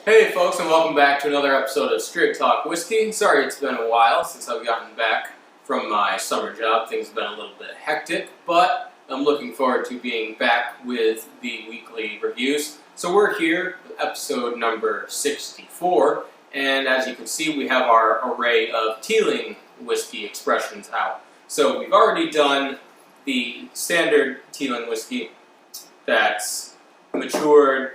Hey folks, and welcome back to another episode of Straight Talk Whiskey. Sorry it's been a while since I've gotten back from my summer job. Things have been a little bit hectic, but I'm looking forward to being back with the weekly reviews. So we're here with episode number 64, and as you can see we have our array of Teeling whiskey expressions out. So we've already done the standard Teeling whiskey that's matured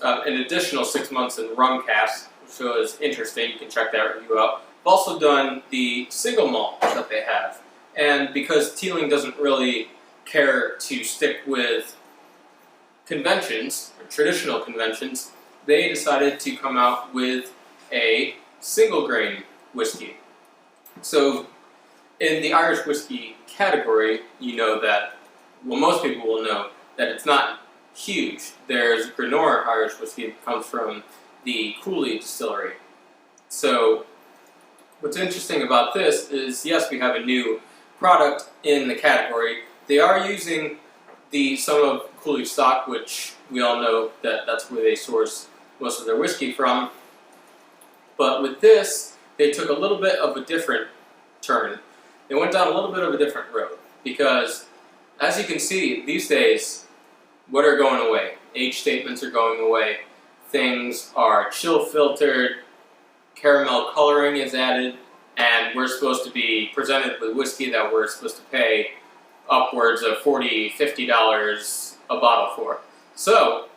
an additional 6 months in rum cask, which was interesting. You can check that review out. I've also done the single malt that they have, and because Teeling doesn't really care to stick with conventions, or traditional conventions, they decided to come out with a single grain whiskey. So in the Irish whiskey category, you know that, well, most people will know that it's not huge. There's Granor Irish whiskey that comes from the Cooley distillery. So what's interesting about this is, yes, we have a new product in the category. They are using some of Cooley stock, which we all know that that's where they source most of their whiskey from. But with this, they took a little bit of a different turn. They went down a little bit of a different road because, as you can see, these days, what are going away? Age statements are going away. Things are chill filtered, caramel coloring is added, and we're supposed to be presented with whiskey that we're supposed to pay upwards of $40, $50 a bottle for. So,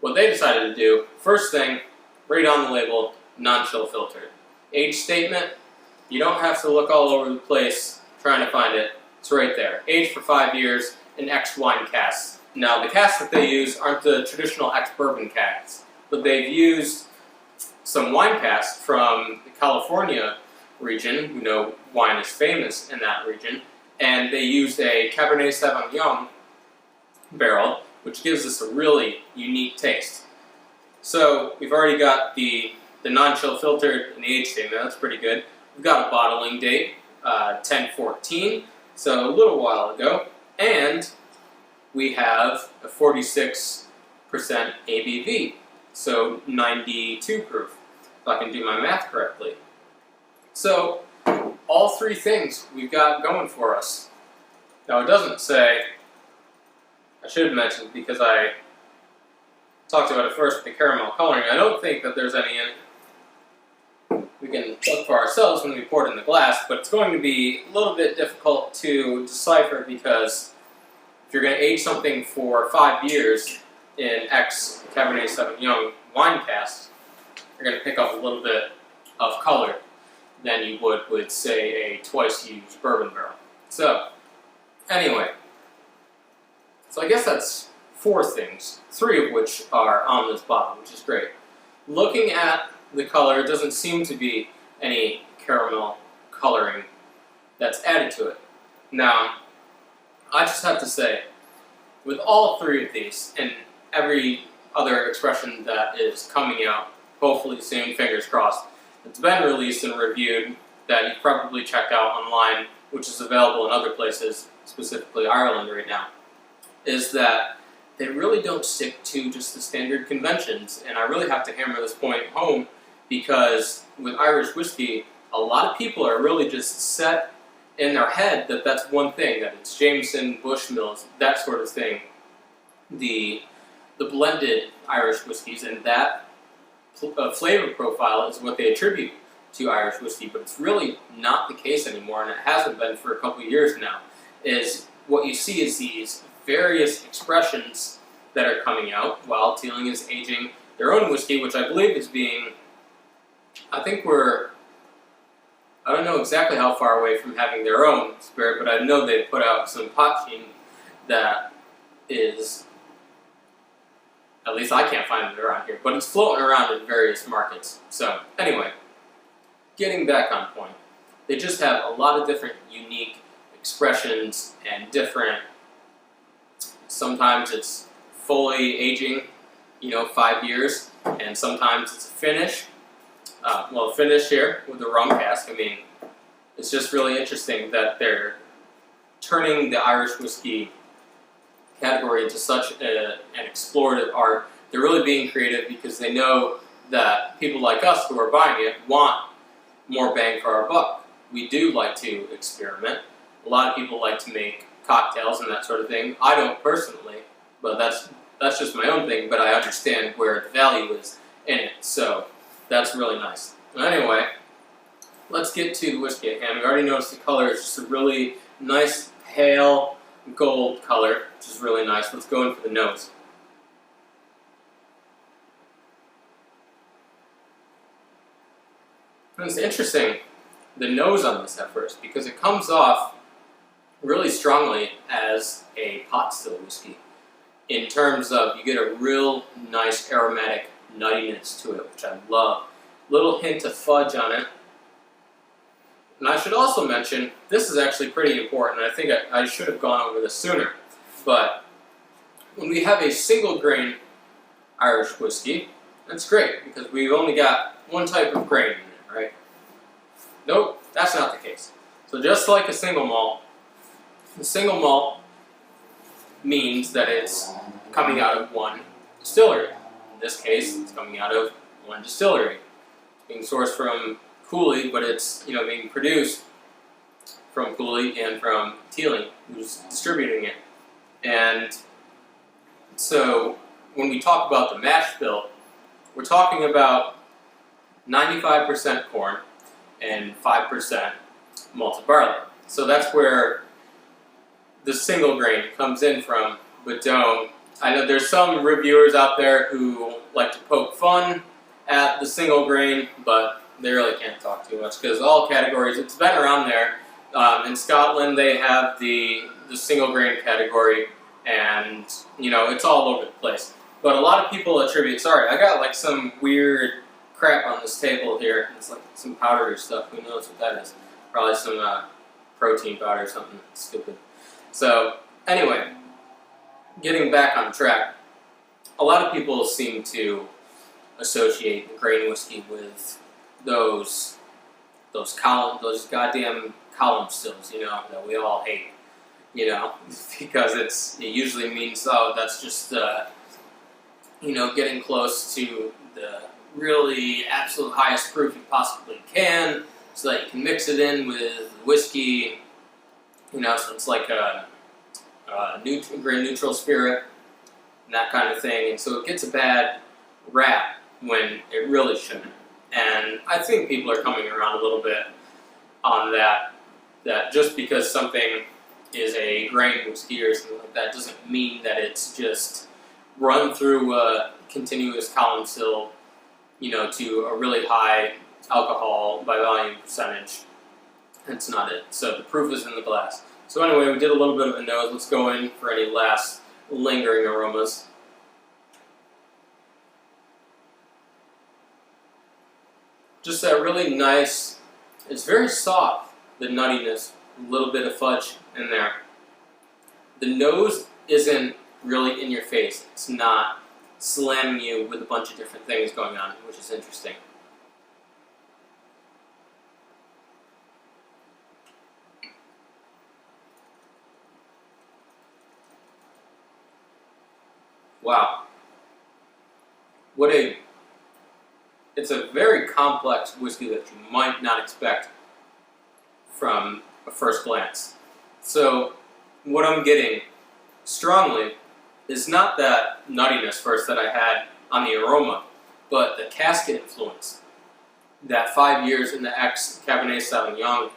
what they decided to do, first thing, right on the label, non-chill filtered. Age statement, you don't have to look all over the place trying to find it. It's right there. Aged for 5 years in X wine casks. Now, the casks that they use aren't the traditional ex-bourbon casks, but they've used some wine casks from the California region. We know wine is famous in that region, and they used a Cabernet Sauvignon barrel, which gives us a really unique taste. So, we've already got the non-chill filtered and the age statement. That's pretty good. We've got a bottling date, 10/14, so a little while ago, and we have a 46% ABV, so 92 proof, if I can do my math correctly. So, all three things we've got going for us. Now, it doesn't say, I should have mentioned, because I talked about it first with the caramel coloring, I don't think that there's any in it. We can look for ourselves when we pour it in the glass, but it's going to be a little bit difficult to decipher because if you're going to age something for 5 years in X Cabernet Sauvignon wine casks, you're going to pick up a little bit of color than you would with, say, a twice-used bourbon barrel. So, anyway, so I guess that's 4 things, 3 of which are on this bottle, which is great. Looking at the color, it doesn't seem to be any caramel coloring that's added to it. Now, I just have to say, with all 3 of these, and every other expression that is coming out, hopefully soon, fingers crossed, it's been released and reviewed, that you've probably checked out online, which is available in other places, specifically Ireland right now, is that they really don't stick to just the standard conventions. And I really have to hammer this point home because with Irish whiskey, a lot of people are really just set in their head that that's one thing, that it's Jameson, Bushmills, that sort of thing. The blended Irish whiskeys, and that flavor profile is what they attribute to Irish whiskey, but it's really not the case anymore, and it hasn't been for a couple of years now. Is what you see is these various expressions that are coming out while Teeling is aging their own whiskey, which I believe is being, I don't know exactly how far away from having their own spirit, but I know they've put out some potsheen that is, at least I can't find it around here, but it's floating around in various markets. So, anyway, getting back on point. They just have a lot of different unique expressions and different, sometimes it's fully aging, 5 years, and sometimes it's a finish. Finish here with the rum cask. I mean, it's just really interesting that they're turning the Irish whiskey category into such an explorative art they're really being creative because they know that people like us who are buying it want more bang for our buck. We do like to experiment. A lot of people like to make cocktails and that sort of thing. I don't personally, but that's just my own thing, but I understand where the value is in it, so that's really nice. Anyway, let's get to the whiskey at hand. We already noticed the color is just a really nice pale gold color, which is really nice. Let's go in for the nose. And it's interesting, the nose on this at first, because it comes off really strongly as a pot still whiskey. In terms of, you get a real nice aromatic nuttiness to it, which I love. Little hint of fudge on it. And I should also mention, this is actually pretty important. I think I should have gone over this sooner. But when we have a single grain Irish whiskey, that's great because we've only got one type of grain in it, right? Nope, that's not the case. So just like a single malt, the single malt means that it's coming out of one distillery. In this case, it's coming out of one distillery. It's being sourced from Cooley, but it's being produced from Cooley and from Teeling, who's distributing it. And so when we talk about the mash bill, we're talking about 95% corn and 5% malted barley. So that's where the single grain comes in from. But I know there's some reviewers out there who like to poke fun at the single grain, but they really can't talk too much because all categories, it's been around there. In Scotland, they have the single grain category, and it's all over the place. But a lot of people attribute. Sorry, I got like some weird crap on this table here. It's like some powdery stuff. Who knows what that is? Probably some protein powder or something stupid. So anyway, getting back on track, a lot of people seem to associate grain whiskey with those goddamn column stills, that we all hate, because it usually means, oh, that's just getting close to the really absolute highest proof you possibly can, so that you can mix it in with whiskey. So it's like a grain neutral spirit and that kind of thing, and so it gets a bad rap when it really shouldn't. And I think people are coming around a little bit on that just because something is a grain whiskey or something like that doesn't mean that it's just run through a continuous column still, to a really high alcohol by volume percentage. That's not it. So the proof is in the glass. So anyway, we did a little bit of a nose. Let's go in for any last lingering aromas. Just that really nice, it's very soft, the nuttiness, a little bit of fudge in there. The nose isn't really in your face. It's not slamming you with a bunch of different things going on, which is interesting. Wow. It's a very complex whiskey that you might not expect from a first glance. So what I'm getting strongly is not that nuttiness first that I had on the aroma, but the casket influence. That 5 years in the Cabernet Sauvignon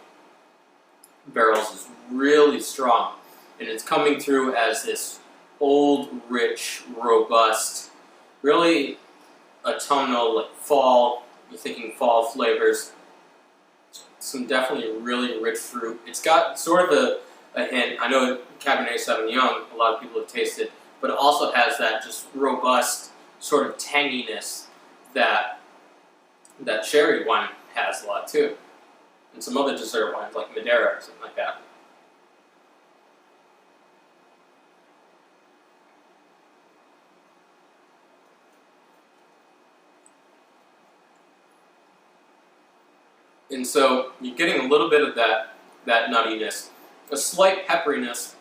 barrels is really strong, and it's coming through as this old, rich, robust, really autumnal, like fall. You're thinking fall flavors. Some definitely really rich fruit. It's got sort of a hint. I know Cabernet Sauvignon, a lot of people have tasted, but it also has that just robust sort of tanginess that sherry wine has a lot too, and some other dessert wines like Madeira or something like that. And so you're getting a little bit of that nuttiness, a slight pepperiness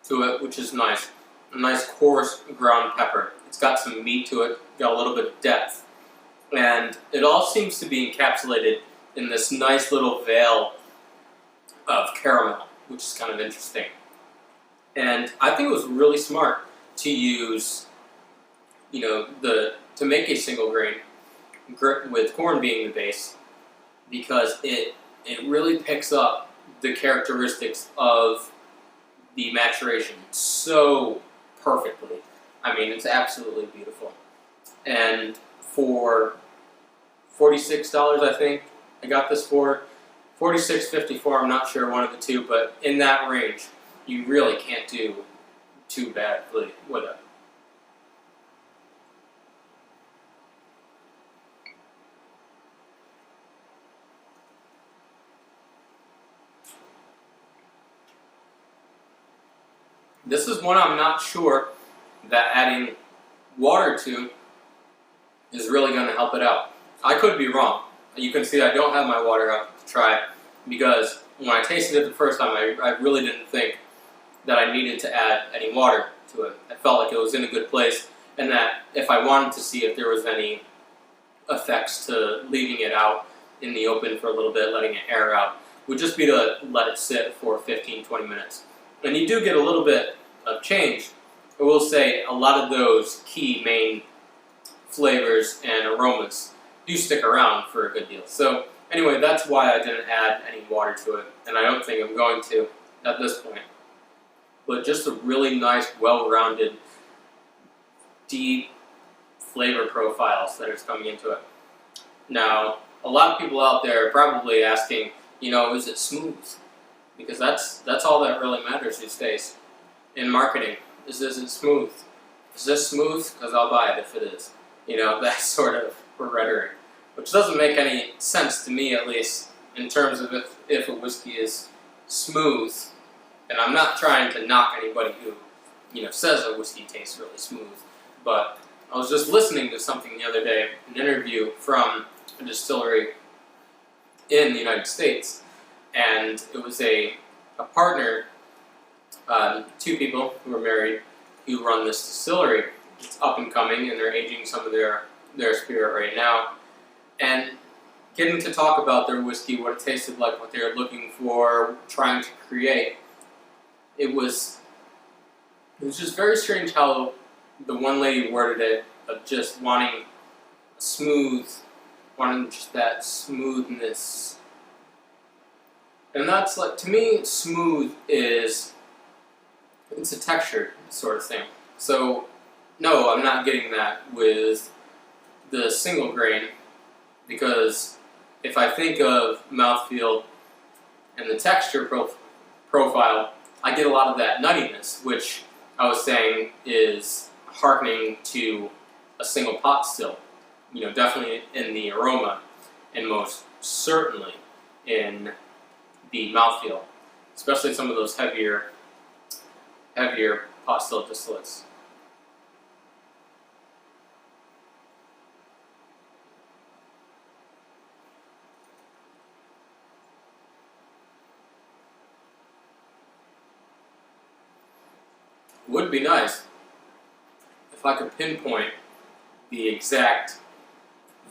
to it, which is nice. A nice coarse ground pepper. It's got some meat to it, got a little bit of depth. And it all seems to be encapsulated in this nice little veil of caramel, which is kind of interesting. And I think it was really smart to use, to make a single grain with corn being the base, because it really picks up the characteristics of the maturation so perfectly. I mean, it's absolutely beautiful. And for $46, I think I got this for $46.54. I'm not sure, one of the two, but in that range, you really can't do too badly with it. This is one I'm not sure that adding water to is really going to help it out. I could be wrong. You can see I don't have my water out to try, because when I tasted it the first time, I really didn't think that I needed to add any water to it. I felt like it was in a good place, and that if I wanted to see if there was any effects to leaving it out in the open for a little bit, letting it air out, would just be to let it sit for 15-20 minutes. And you do get a little bit of change. I will say a lot of those key main flavors and aromas do stick around for a good deal. So anyway, that's why I didn't add any water to it, and I don't think I'm going to at this point. But just a really nice, well-rounded, deep flavor profiles that is coming into it. Now, a lot of people out there are probably asking, is it smooth? Because that's all that really matters these days in marketing. Is it smooth? Is this smooth? Because I'll buy it if it is. That sort of rhetoric, which doesn't make any sense to me, at least, in terms of if a whiskey is smooth. And I'm not trying to knock anybody who, says a whiskey tastes really smooth. But I was just listening to something the other day, an interview from a distillery in the United States, and it was a partner, two people who were married, who run this distillery. It's up and coming, and they're aging some of their spirit right now. And getting to talk about their whiskey, what it tasted like, what they were looking for, trying to create. It was just very strange how the one lady worded it, of just wanting just that smoothness. And that's like, to me, smooth it's a texture sort of thing. So, no, I'm not getting that with the single grain, because if I think of mouthfeel and the texture profile, I get a lot of that nuttiness, which I was saying is hearkening to a single pot still. Definitely in the aroma, and most certainly in the mouthfeel, especially some of those heavier pot still distillates. Would be nice if I could pinpoint the exact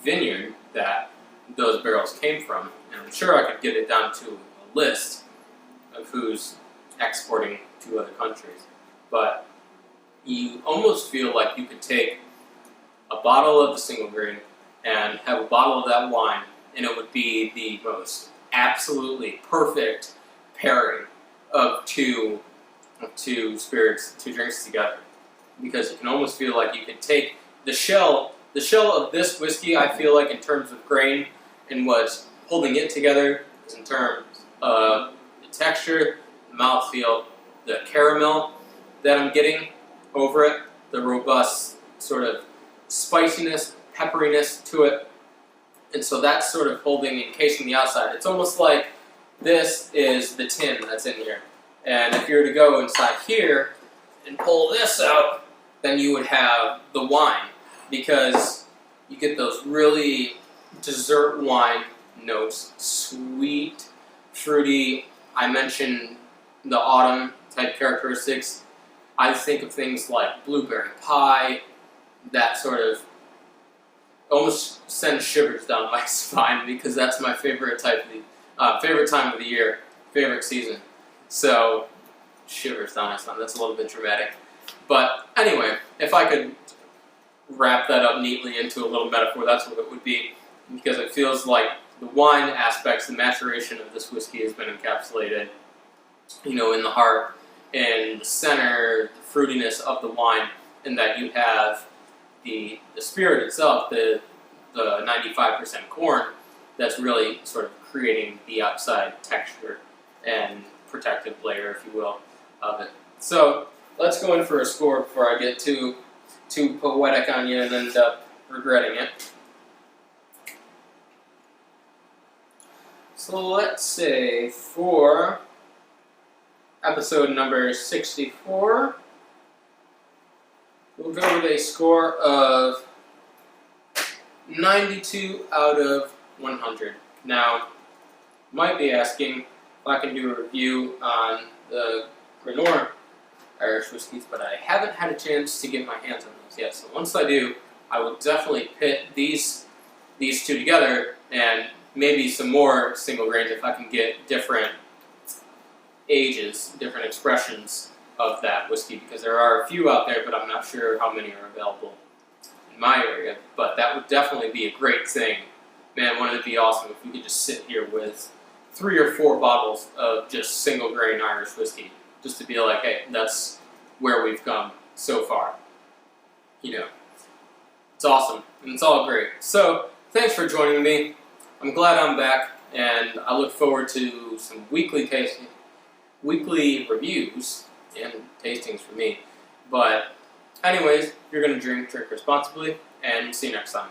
vineyard that those barrels came from, and I'm sure I could get it down to a list of who's exporting to other countries. But you almost feel like you could take a bottle of the single grain and have a bottle of that wine, and it would be the most absolutely perfect pairing of two spirits, two drinks together, because you can almost feel like you could take the shell of this whiskey. I feel like in terms of grain, and what's holding it together is in terms of the texture, the mouthfeel, the caramel that I'm getting over it, the robust sort of spiciness, pepperiness to it, and so that's sort of holding, encasing the outside. It's almost like this is the tin that's in here. And if you were to go inside here and pull this out, then you would have the wine, because you get those really dessert wine notes, sweet, fruity. I mentioned the autumn type characteristics. I think of things like blueberry pie, that sort of almost sends shivers down my spine, because that's my favorite favorite time of the year, favorite season. So shivers down my spine. That's a little bit dramatic, but anyway, if I could wrap that up neatly into a little metaphor, that's what it would be, because it feels like the wine aspects, the maturation of this whiskey has been encapsulated, in the heart and the center, the fruitiness of the wine, and that you have the spirit itself, the 95% corn, that's really sort of creating the outside texture and protective layer, if you will, of it. So let's go in for a score before I get too poetic on you and end up regretting it. So let's say for episode number 64, we'll go with a score of 92 out of 100. Now, you might be asking if I can do a review on the Grenor Irish whiskies, but I haven't had a chance to get my hands on those yet. So once I do, I will definitely pit these two together, and maybe some more single grains if I can get different ages, different expressions of that whiskey, because there are a few out there, but I'm not sure how many are available in my area. But that would definitely be a great thing. Man, wouldn't it be awesome if we could just sit here with 3 or 4 bottles of just single grain Irish whiskey, just to be like, hey, that's where we've come so far. It's awesome, and it's all great. So, thanks for joining me. I'm glad I'm back, and I look forward to some weekly reviews and tastings for me. But anyways, if you're going to drink responsibly, and see you next time.